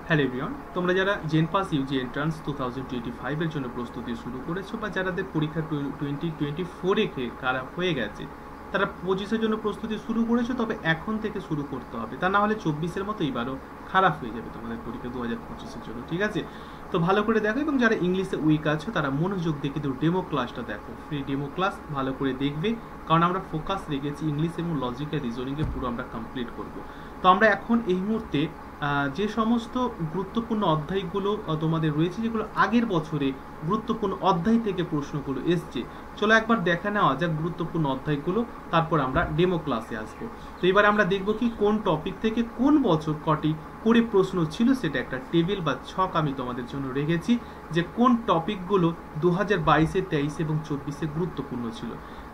Hello everyone, তোমরা যারা জেনপাস Yuji entrance 2025 এর জন্য প্রস্তুতি শুরু করেছো বা যারাদের পরীক্ষা 2024 খারাপ হয়ে গেছে, তারা 25-এর জন্য প্রস্তুতি শুরু করেছো, তবে এখন থেকে শুরু করতে হবে, তা না হলে 24-এর মতো এবারও খারাপ হয়ে যাবে তোমাদের পরীক্ষা 2025-এর জন্য। ঠিক আছে, তো ভালো করে দেখো, এবং যারা ইংলিশে উইক আছো তারা মনোযোগ দিয়ে কিন্তু ডেমো ক্লাসটা দেখো, ফ্রি ডেমো ক্লাস ভালো করে দেখবে, কারণ আমরা ফোকাস রেখেছি ইংলিশ এবং লজিক আর রিজনিংয়ে পুরো আমরা কমপ্লিট করব। তো আমরা এখন এই মুহূর্তে যে সমস্ত গুরুত্বপূর্ণ অধ্যায়গুলো তোমাদের রয়েছে, যেগুলো আগের বছরে গুরুত্বপূর্ণ অধ্যায় থেকে প্রশ্নগুলো এসছে, চলো একবার দেখা নেওয়া যাক গুরুত্বপূর্ণ অধ্যায়গুলো, তারপর আমরা ডেমো ক্লাসে আসবো। তো এবার আমরা দেখব কি কোন টপিক থেকে কোন বছর কটি করে প্রশ্ন ছিল, সেটা একটা টেবিল বা ছক আমি তোমাদের জন্য রেখেছি, যে কোন টপিকগুলো 2022-এ 23-এ এবং 24-এ গুরুত্বপূর্ণ ছিল।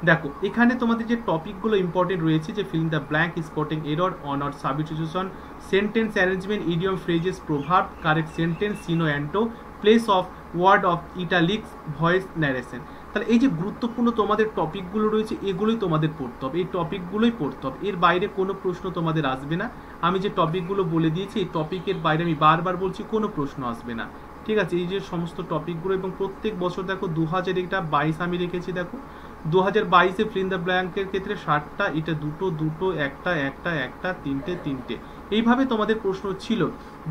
দেখো এখানে তোমাদের যে টপিকগুলো ইম্পর্টেন্ট রয়েছে, যে filling the blank, spotting error, one word substitution, sentence arrangement, idiom, phrases, প্রভাব, কারেক্ট সেন্টেন্স, সিনো অ্যান্টো, place of word of italics, voice narration. তাহলে এই যে গুরুত্বপূর্ণ তোমাদের টপিকগুলো রয়েছে, এগুলোই তোমাদের পড়তে হবে, এই টপিকগুলোই পড়তে হবে, এর বাইরে কোনো প্রশ্ন তোমাদের আসবে না। আমি যে টপিকগুলো বলে দিয়েছি, এই টপিকের বাইরে আমি বারবার বলছি কোনো প্রশ্ন আসবে না। ঠিক আছে, এই যে সমস্ত টপিকগুলো, এবং প্রত্যেক বছর দেখো 2022 আমি রেখেছি, দেখো 2022-এ ফিল ইন দ্য ব্ল্যাঙ্কের ক্ষেত্রে 60টা, এটা দুটো দুটো, একটা একটা একটা, তিনটে তিনটে, এইভাবে তোমাদের প্রশ্ন ছিল।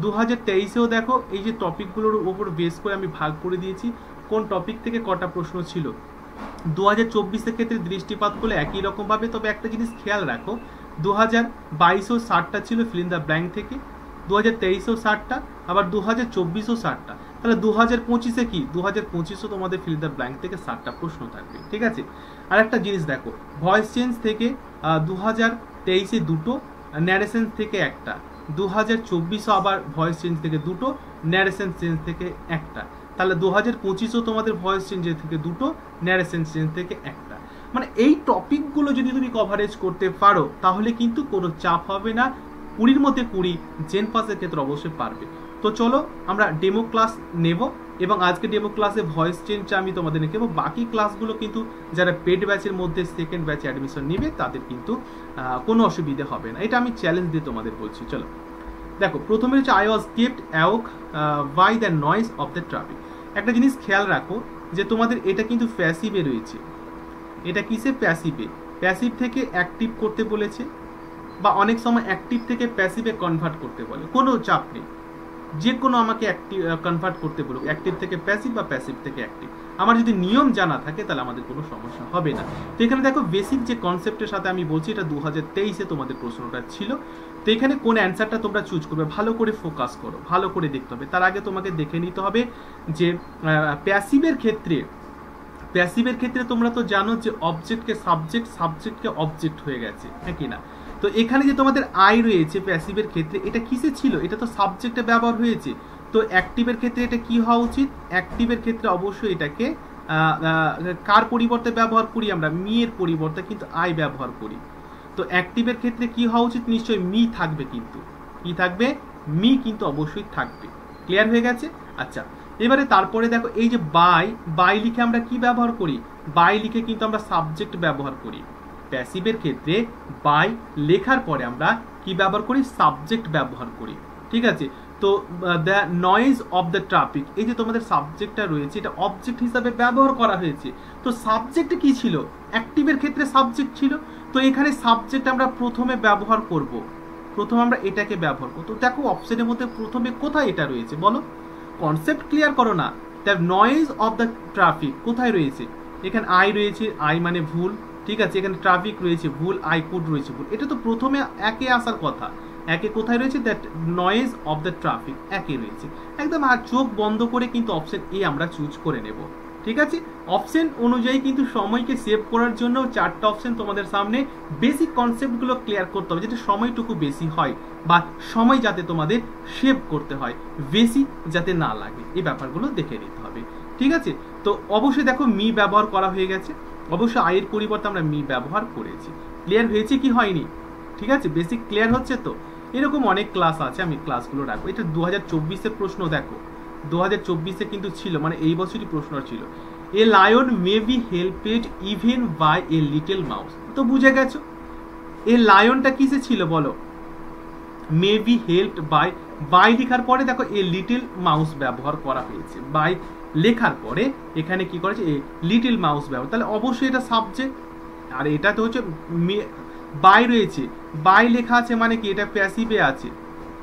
2023-এও দেখো এই যে টপিকগুলোর উপর বেস করে আমি ভাগ করে দিয়েছি কোন টপিক থেকে কটা প্রশ্ন ছিল। 2024-এর ক্ষেত্রে দৃষ্টিপাত করলে একই রকমভাবে, তবে একটা জিনিস খেয়াল রাখো, 2022-এও 60টা ছিল ফিল ইন দ্য ব্ল্যাঙ্ক থেকে, 2023-এও 60টা, আবার 2024-এও 60টা। তাহলে 2025-এ কি, 2025-এও তোমাদের ফিল দ্য ব্ল্যাঙ্ক থেকে 60টা প্রশ্ন থাকবে। ঠিক আছে, আর একটা জিনিস দেখো, ভয়েস চেঞ্জ থেকে 2023-এ দুটো, ন্যারেশন থেকে একটা, 2024-এও আবার ভয়েস চেঞ্জ থেকে দুটো, ন্যারেশন চেঞ্জ থেকে একটা। তাহলে 2025-এও তোমাদের ভয়েস চেঞ্জের থেকে দুটো, ন্যারেশন চেঞ্জ থেকে একটা। মানে এই টপিকগুলো যদি তুমি কভারেজ করতে পারো, তাহলে কিন্তু কোনো চাপ হবে না, 20-র মধ্যে 20 জেনপাসের ক্ষেত্রে অবশ্যই পারবে। তো চলো আমরা ডেমো ক্লাস নেব, এবং আজকে ডেমো ক্লাসে ভয়েস চেঞ্জটা আমি তোমাদের দেখাবো। বাকি ক্লাসগুলো কিন্তু যারা পেড ব্যাচের মধ্যে সেকেন্ড ব্যাচে অ্যাডমিশন নেবে, তাদের কিন্তু কোনো অসুবিধা হবে না, এটা আমি চ্যালেঞ্জ দিয়ে তোমাদের বলছি। চলো দেখো, প্রথমে হচ্ছে I was kept awake by the noise of the traffic. একটা জিনিস খেয়াল রাখো, যে তোমাদের এটা কিন্তু প্যাসিভে রয়েছে, এটা কিসে, প্যাসিভে। প্যাসিভ থেকে অ্যাক্টিভ করতে বলেছে, বা অনেক সময় অ্যাক্টিভ থেকে প্যাসিভে কনভার্ট করতে বলে, কোনো চাপ নেই, যে কোনো আমাকে অ্যাক্টিভ কনভার্ট করতে বলুক, অ্যাক্টিভ থেকে প্যাসিভ বা প্যাসিভ থেকে অ্যাক্টিভ, আমার যদি নিয়ম জানা থাকে তাহলে আমাদের কোনো সমস্যা হবে না। তো এখানে দেখো বেসিক যে কনসেপ্টের সাথে আমি বলছি, এটা 2023-এ তোমাদের প্রশ্নটা ছিল। তো এখানে কোন অ্যান্সারটা তোমরা চুজ করবে, ভালো করে ফোকাস করো, ভালো করে দেখতে হবে। তার আগে তোমাকে দেখে নিতে হবে যে প্যাসিভের ক্ষেত্রে তোমরা তো জানো যে অবজেক্টকে সাবজেক্ট, সাবজেক্টকে অবজেক্ট হয়ে গেছে, হ্যাঁ কি না। তো এখানে যে তোমাদের আই রয়েছে প্যাসিভের ক্ষেত্রে, এটা কিসে ছিল, এটা তো সাবজেক্টে ব্যবহার হয়েছে। তো অ্যাক্টিভের ক্ষেত্রে এটা কি হওয়া উচিত, অ্যাক্টিভের ক্ষেত্রে অবশ্যই এটাকে কার পরিবর্তে ব্যবহার করি আমরা, মি এর পরিবর্তে কিন্তু আই ব্যবহার করি। তো অ্যাক্টিভের ক্ষেত্রে কি হওয়া উচিত, নিশ্চয়ই মি থাকবে, কিন্তু কি থাকবে, মি কিন্তু অবশ্যই থাকবে। ক্লিয়ার হয়ে গেছে? আচ্ছা, এবারে তারপরে দেখো, এই যে বাই লিখে আমরা কি ব্যবহার করি, বাই লিখে কিন্তু আমরা সাবজেক্ট ব্যবহার করি। প্যাসিভের ক্ষেত্রে বাই লেখার পরে আমরা কি ব্যবহার করি, সাবজেক্ট ব্যবহার করি। ঠিক আছে, তো the noise of the traffic, এই যে তোমাদের সাবজেক্টটা রয়েছে, এটা অবজেক্ট হিসাবে ব্যবহার করা হয়েছে। তো সাবজেক্ট কি ছিল, অ্যাক্টিভের ক্ষেত্রে সাবজেক্ট ছিল, তো এখানে সাবজেক্ট আমরা প্রথমে ব্যবহার করব, প্রথমে আমরা এটাকে ব্যবহার করব। তো দেখো অপশনের মধ্যে প্রথমে কোথায় এটা রয়েছে বলো, কনসেপ্ট ক্লিয়ার করো না। The noise of the traffic কোথায় রয়েছে, এখানে আই রয়েছে, আই মানে ভুল, ঠিক আছে, এখানে ট্রাফিক রয়েছে ভুল, আই কুড রয়েছে ভুল, এটা তো প্রথমে একে আসার কথা। একে কোথায় রয়েছে, that noise of the traffic একে রয়েছে একদম। আর চোখ বন্ধ করে কিন্তু অপশন এ আমরা চুজ করে নেব। ঠিক আছে, অপশন অনুযায়ী কিন্তু সময়কে সেভ করার জন্য 4টা অপশন তোমাদের সামনে, বেসিক কনসেপ্টগুলো ক্লিয়ার করতে হবে, যেটা সময়টুকু বেশি হয়, বা সময় যাতে তোমাদের সেভ করতে হয়, বেশি যাতে না লাগে, এই ব্যাপারগুলো দেখে নিতে হবে। ঠিক আছে, তো অবশ্যই দেখো মি ব্যবহার করা হয়ে গেছে, অবশ্যই আয়ের পরিবর্তে আমরা মি ব্যবহার করেছি। ক্লিয়ার হয়েছে কি হয়নি? ঠিক আছে, বেসিক ক্লিয়ার হচ্ছে তো। এরকম অনেক ক্লাস আছে, আমি ক্লাসগুলো রাখবো। এটা 2024-এর প্রশ্ন, দেখো 2024-এ কিন্তু ছিল, মানে এই বছরই প্রশ্ন ছিল, a lion may be helped even by a little mouse. তো বুঝে গেছো, এ লায়নটা কিসে ছিল বলো, may be helped by, by লেখার পরে দেখো এ লিটিল মাউস ব্যবহার করা হয়েছে, বাই লেখার পরে এখানে কি করেছে এ লিটিল মাউস ব্যবহার, তাহলে অবশ্যই এটা সাবজেক্ট। আর এটা তো হচ্ছে বাই রয়েছে, বাই লেখা আছে মানে কি এটা প্যাসিভে আছে,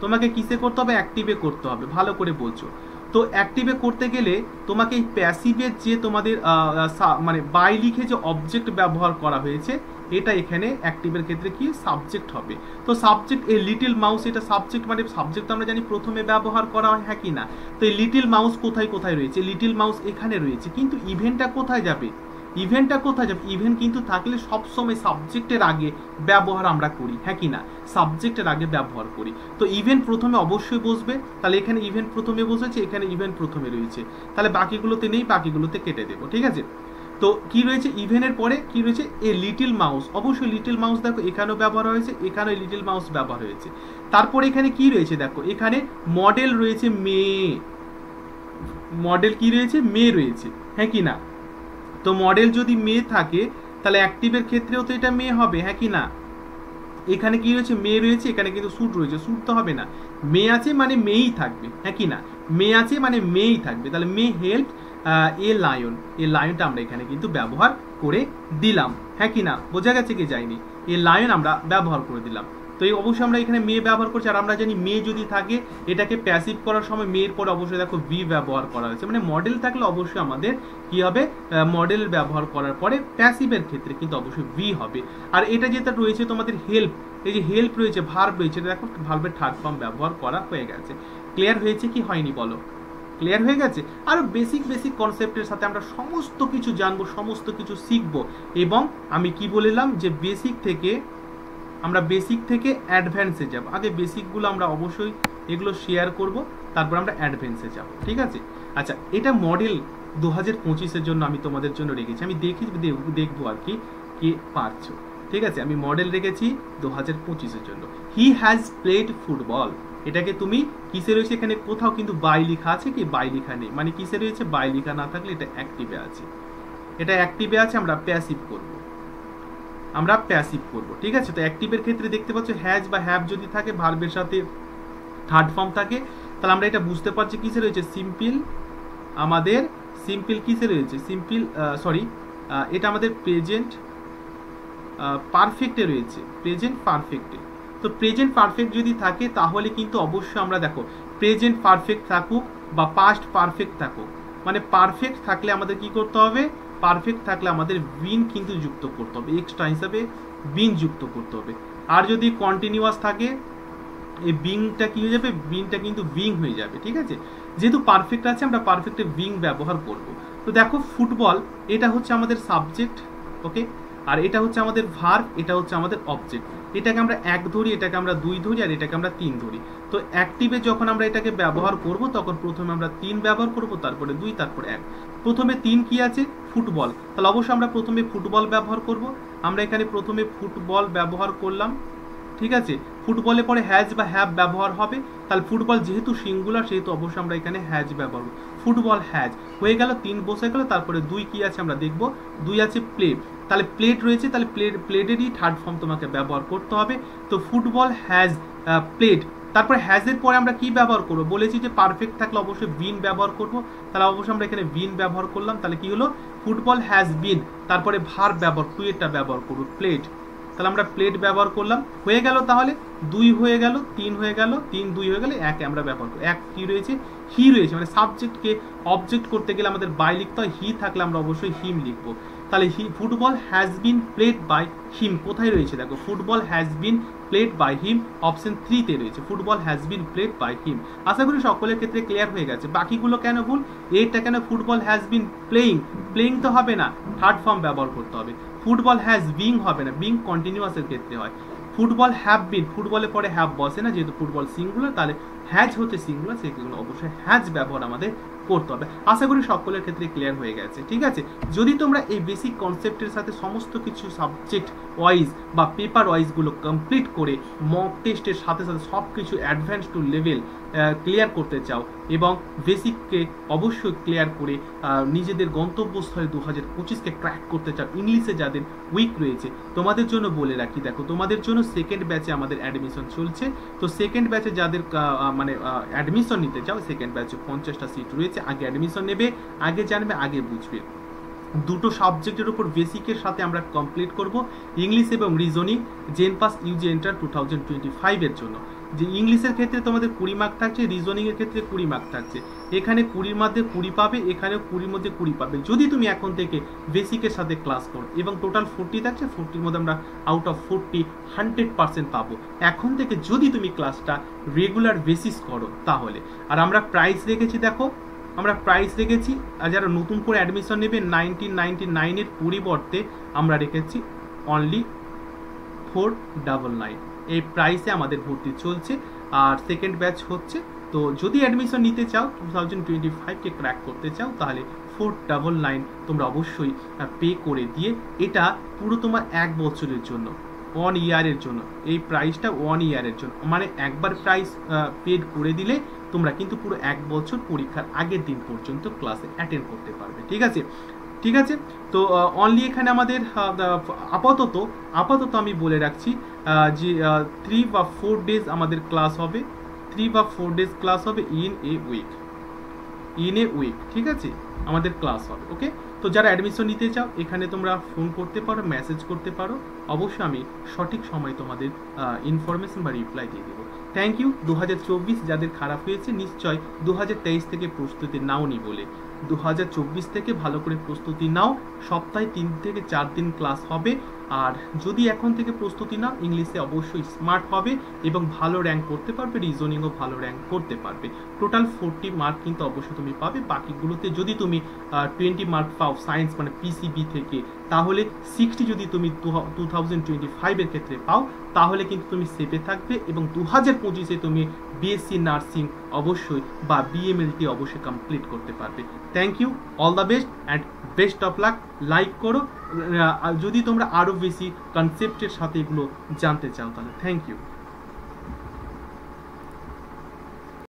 তোমাকে কিসে করতে হবে অ্যাক্টিভে করতে হবে, ভালো করে বলছো। তো অ্যাক্টিভে করতে গেলে তোমাকে এই প্যাসিভের যে তোমাদের মানে বাই লিখে যে অবজেক্ট ব্যবহার করা হয়েছে এটা এখানে অ্যাক্টিভের ক্ষেত্রে কি সাবজেক্ট হবে। তো সাবজেক্ট এই লিটিল মাউস এটা সাবজেক্ট, মানে সাবজেক্ট তো আমরা জানি প্রথমে ব্যবহার করা হয়, হ্যাঁ কি না। তো এই লিটিল মাউস কোথায় কোথায় রয়েছে, লিটিল মাউস এখানে রয়েছে, কিন্তু ইভেন্টটা কোথায় যাবে, ইভেন্টটা কোথায় যাবে, ইভেন্ট কিন্তু থাকলে সবসময় সাবজেক্টের আগে ব্যবহার আমরা করি, হ্যাঁ কি না, সাবজেক্টের আগে ব্যবহার করি। তো ইভেন্ট প্রথমে অবশ্যই বসবে, তাহলে এখানে ইভেন্ট প্রথমে বসেছে, এখানে ইভেন্ট প্রথমে রয়েছে, তাহলে বাকিগুলোতে নেই, বাকিগুলোতে কেটে দেবো, ঠিক আছে। তো কি রয়েছে ইভেন্টের পরে কি রয়েছে এ লিটিল মাউস, অবশ্যই লিটিল মাউস দেখো এখানেও ব্যবহার হয়েছে, এখানেও লিটিল মাউস ব্যবহার হয়েছে। তারপরে এখানে কি রয়েছে দেখো এখানে মডেল রয়েছে মেয়ে, মডেল কি রয়েছে মেয়ে রয়েছে, হ্যাঁ কি না। তো মডেল যদি মেয়ে থাকে তাহলে অ্যাক্টিভের ক্ষেত্রেও তো এটা মেয়ে হবে, হ্যাঁ কি না। এখানে কি রয়েছে মেয়ে রয়েছে, এখানে কিন্তু স্যুট রয়েছে, স্যুট তো হবে না, মেয়ে আছে মানে মেয়েই থাকবে, হ্যাঁ কি না, মেয়ে আছে মানে মেয়েই থাকবে, তাহলে মেয়ে হেল্প এ লায়ন, এ লায়নটা আমরা এখানে কিন্তু ব্যবহার করে দিলাম, হ্যাঁ কি না, বোঝা গেছে কি যায়নি, এ লায়ন আমরা ব্যবহার করে দিলাম। তো এই অবশ্যই আমরা এখানে মেয়ে ব্যবহার করছি, আর আমরা জানি মেয়ে যদি থাকে এটাকে প্যাসিভ করার সময় মেয়ের পরে অবশ্যই দেখো বি ব্যবহার করা হয়েছে, মানে মডেল থাকলে অবশ্যই আমাদের কি হবে মডেল ব্যবহার করার পরে প্যাসিভের ক্ষেত্রে কিন্তু অবশ্যই বি হবে। আর এটা যেটা রয়েছে তোমাদের হেল্প, এই যে হেল্প রয়েছে ভার্ব রয়েছে, দেখো ভার্বের থার্ড ফর্ম ব্যবহার করা হয়ে গেছে। ক্লিয়ার হয়েছে কি হয়নি বলো, ক্লিয়ার হয়ে গেছে। আরো বেসিক বেসিক কনসেপ্টের সাথে আমরা সমস্ত কিছু জানবো, সমস্ত কিছু শিখবো, এবং আমি কি বললাম যে বেসিক থেকে আমরা বেসিক থেকে অ্যাডভান্সে যাব, আগে বেসিকগুলো আমরা অবশ্যই এগুলো শেয়ার করব, তারপর আমরা অ্যাডভান্সে যাব, ঠিক আছে। আচ্ছা এটা মডেল 2025-এর জন্য আমি তোমাদের জন্য রেখেছি, আমি দেখবো আর কি কে পারছো, ঠিক আছে। আমি মডেল রেখেছি 2025-এর জন্য। হি হ্যাজ প্লেড ফুটবল, এটাকে তুমি কিসে রয়েছে, এখানে কোথাও কিন্তু বাই লেখা আছে কি বাই লেখা নেই, মানে কিসে রয়েছে বাই লেখা না থাকলে এটা অ্যাক্টিভে আছে, এটা অ্যাক্টিভে আছে, আমরা প্যাসিভ করব, আমরা প্যাসিভ করব, ঠিক আছে। তো অ্যাক্টিভের ক্ষেত্রে দেখতে পাচ্ছ হ্যাজ বা হ্যাভ যদি থাকে ভার্বের সাথে থার্ড ফর্ম থাকে, তাহলে আমরা এটা বুঝতে পারছি কিসে রয়েছে সিম্পল, আমাদের সিম্পল কিসে রয়েছে সিম্পল সরি এটা আমাদের প্রেজেন্ট পারফেক্টে রয়েছে, প্রেজেন্ট পারফেক্টে। তো প্রেজেন্ট পারফেক্ট যদি থাকে তাহলে কিন্তু অবশ্যই আমরা দেখো প্রেজেন্ট পারফেক্ট থাকুক বা পাস্ট পারফেক্ট থাকুক, মানে পারফেক্ট থাকলে আমাদের কি করতে হবে, পারফেক্ট থাকলে আমাদের বিন কিন্তু যুক্ত করতে হবে, এক্সট্রা হিসাবে বিন যুক্ত করতে হবে। আর যদি কন্টিনিউয়াস থাকে এই বিংটা কি হয়ে যাবে, বিংটা কিন্তু বিং হয়ে যাবে, ঠিক আছে। যেহেতু পারফেক্ট আছে আমরা পারফেক্টে বিং ব্যবহার করব। তো দেখো ফুটবল এটা হচ্ছে আমাদের সাবজেক্ট, ওকে, আর এটা হচ্ছে আমাদের ভার্ব, এটা হচ্ছে আমাদের অবজেক্ট। এটাকে আমরা এক ধরি, এটাকে আমরা দুই ধরি, আর এটাকে আমরা তিন ধরি। তো অ্যাক্টিভে যখন আমরা এটাকে ব্যবহার করব তখন প্রথমে আমরা তিন ব্যবহার করব, তারপরে দুই, তারপরে এক। প্রথমে তিন কি আছে ফুটবল, তাহলে অবশ্যই আমরা প্রথমে ফুটবল ব্যবহার করব, আমরা এখানে প্রথমে ফুটবল ব্যবহার করলাম, ঠিক আছে। ফুটবলে পরে হ্যাজ বা হ্যাভ ব্যবহার হবে, তাহলে ফুটবল যেহেতু সিঙ্গুলার সেহেতু অবশ্যই আমরা এখানে হ্যাজ ব্যবহার করব, ফুটবল হ্যাজ হয়ে গেল, তিন বসে গেল, তারপরে দুই কি আছে আমরা দেখব, দুই আছে প্লেট, তাহলে প্লেট রয়েছে, তাহলে প্লেটেরই থার্ড ফর্ম তোমাকে ব্যবহার করতে হবে। তো ফুটবল হ্যাজ প্লেট, তারপরে হ্যাজের পরে আমরা কি ব্যবহার করবো বলেছি যে পারফেক্ট থাকলে অবশ্যই বিন ব্যবহার করব, তাহলে অবশ্যই আমরা এখানে বিন ব্যবহার করলাম, তাহলে কি হলো ফুটবল হ্যাজ বিন, তারপরে ভার্ব ব্যবহার টু এরটা ব্যবহার করবো প্লেট, তাহলে আমরা প্লেট ব্যবহার করলাম, হয়ে গেল, তাহলে দুই হয়ে গেল, তিন হয়ে গেল, তিন দুই হয়ে গেলে এক আমরা ব্যবহার করি, এক কি রয়েছে হি রয়েছে, মানে সাবজেক্টকে অবজেক্ট করতে গেলে আমাদের বাই লিখতে হয়, হি থাকলে আমরা অবশ্যই হিম লিখবো। তাহলে football has been played by him কোথায় রয়েছে দেখো, football has been played by him option 3-তে রয়েছে, football has been played by him. আশা করি সকলের ক্ষেত্রে ক্লিয়ার হয়ে গেছে। বাকিগুলো কেন ভুল, এটা কেন football has been playing, playing তো হবে না, থার্ড ফর্ম ব্যবহার করতে হবে। ফুটবল হ্যাজ বিং হবে না, বিং কন্টিনিউয়াসের ক্ষেত্রে হয়। ফুটবল হ্যাভ বিন, ফুটবলে পরে হ্যাভ বসে না, যেহেতু ফুটবল সিঙ্গুলার, তাহলে হ্যাজ হচ্ছে সিঙ্গুলার, সেগুলো অবশ্যই হ্যাজ ব্যবহার আমাদের করতে হবে। আশা করি সকলের ক্ষেত্রে ক্লিয়ার হয়ে গেছে, ঠিক আছে। যদি তোমরা এই বেসিক কনসেপ্টের সাথে সমস্ত কিছু সাবজেক্ট ওয়াইজ বা পেপার ওয়াইজগুলো কমপ্লিট করে মক টেস্টের সাথে সাথে সব কিছু অ্যাডভান্স টু লেভেল ক্লিয়ার করতে চাও এবং বেসিককে অবশ্যই ক্লিয়ার করে নিজেদের গন্তব্যস্থলে 2025-কে ক্র্যাক করতে চাও, ইংলিশে যাদের উইক রয়েছে তোমাদের জন্য বলে রাখি, দেখো তোমাদের জন্য সেকেন্ড ব্যাচে আমাদের অ্যাডমিশন চলছে। তো সেকেন্ড ব্যাচে যাদের মানে অ্যাডমিশন নিতে চাও, সেকেন্ড ব্যাচে 50টা সিট রয়েছে। আগে অ্যাডমিশন নেবে, আগে জানবে, আগে বুঝবে। দুটো সাবজেক্টের উপর বেসিকের সাথে আমরা কমপ্লিট করব, ইংলিশ এবং রিজনিং, জেনপাস ইউজি এন্ট্রান্স 2025 এর জন্য। যে ইংলিশের ক্ষেত্রে তোমাদের 20 মার্ক থাকছে, রিজনিং এর ক্ষেত্রে 20 মার্ক থাকছে। এখানে 20-র মধ্যে 20 পাবে, এখানে 20-র মধ্যে 20 পাবে যদি তুমি এখন থেকে বেসিকের সাথে ক্লাস করো। এবং টোটাল 40 থাকছে, 40-র মধ্যে আমরা আউট অফ 40 100% পাবো এখন থেকে যদি তুমি ক্লাসটা রেগুলার বেসিস করো তাহলে। আর আমরা প্রাইস রেখেছি, দেখো আমরা প্রাইস রেখেছি, আর যারা নতুন করে অ্যাডমিশন নেবে 1999 এর পরিবর্তে আমরা রেখেছি অনলি 499। এই প্রাইসে আমাদের ভর্তি চলছে আর সেকেন্ড ব্যাচ হচ্ছে। তো যদি অ্যাডমিশন নিতে চাও 2025-কে ক্র্যাক করতে চাও তাহলে 499 তোমরা অবশ্যই পে করে দিয়ে, এটা পুরো তোমার 1 বছরের জন্য, 1 ইয়ারের জন্য। এই প্রাইসটা 1 ইয়ারের জন্য, মানে একবার প্রাইস পেড করে দিলে তোমরা কিন্তু পুরো 1 বছর পরীক্ষার আগের দিন পর্যন্ত ক্লাসে অ্যাটেন্ড করতে পারবে। ঠিক আছে, ঠিক আছে। তো অনলি এখানে আমাদের আপাতত আমি বলে রাখছি যে 3 বা 4 ডেজ আমাদের ক্লাস হবে, 3 বা 4 ডেজ ক্লাস হবে ইন এ উইক। ঠিক আছে, আমাদের ক্লাস হবে। ওকে, তো যারা অ্যাডমিশন নিতে চাও এখানে তোমরা ফোন করতে পারো, মেসেজ করতে পারো, অবশ্যই আমি সঠিক সময় তোমাদের ইনফরমেশন বা রিপ্লাই দিয়ে দেবো। Thank you. 2024 যাদের খারাপ হয়েছে নিশ্চয় 2023 থেকে প্রস্তুতি নাওনি বলে, 2024 থেকে ভালো করে প্রস্তুতি নাও। সপ্তাহে 3 থেকে 4 দিন ক্লাস হবে। আর যদি এখন থেকে প্রস্তুতি নাও, ইংলিশে অবশ্যই স্মার্ট হবে এবং ভালো র্যাঙ্ক করতে পারবে, রিজনিংও ভালো র্যাঙ্ক করতে পারবে। টোটাল 40 মার্ক কিন্তু অবশ্যই তুমি পাবে। বাকিগুলোতে যদি তুমি 20 মার্ক পাও সায়েন্স মানে পিসিবি থেকে, তাহলে 60 যদি তুমি 2025 এর ক্ষেত্রে পাও তাহলে কিন্তু তুমি সেফে থাকবে এবং 2025-এ তুমি বিএসসি নার্সিং অবশ্যই বা বিএমএলটি অবশ্যই কমপ্লিট করতে পারবে। Thank you, all the best and best of luck. Like করো যদি তোমরা আরও বেশি কনসেপ্টের সাথে এগুলো জানতে চাও তাহলে। Thank you.